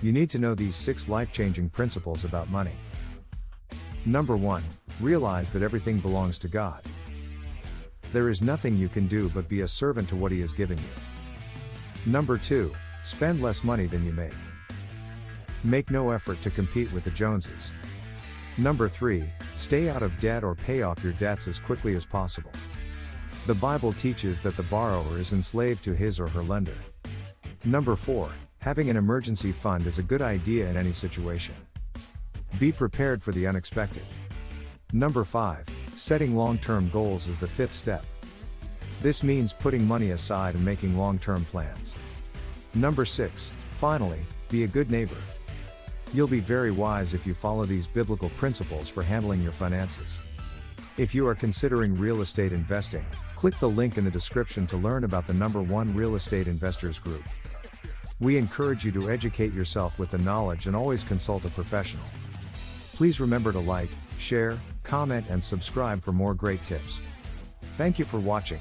You need to know these 6 life-changing principles about money. Number 1. Realize that everything belongs to God. There is nothing you can do but be a servant to what He has given you. Number 2. Spend less money than you make. Make no effort to compete with the Joneses. Number 3. Stay out of debt or pay off your debts as quickly as possible. The Bible teaches that the borrower is enslaved to his or her lender. Number 4. Having an emergency fund is a good idea in any situation. Be prepared for the unexpected. Number 5. Setting long-term goals is the 5th step. This means putting money aside and making long-term plans. Number 6. Finally, be a good neighbor. You'll be very wise if you follow these biblical principles for handling your finances. If you are considering real estate investing, click the link in the description to learn about the number 1 real estate investors group. We encourage you to educate yourself with the knowledge and always consult a professional. Please remember to like, share, comment and subscribe for more great tips. Thank you for watching.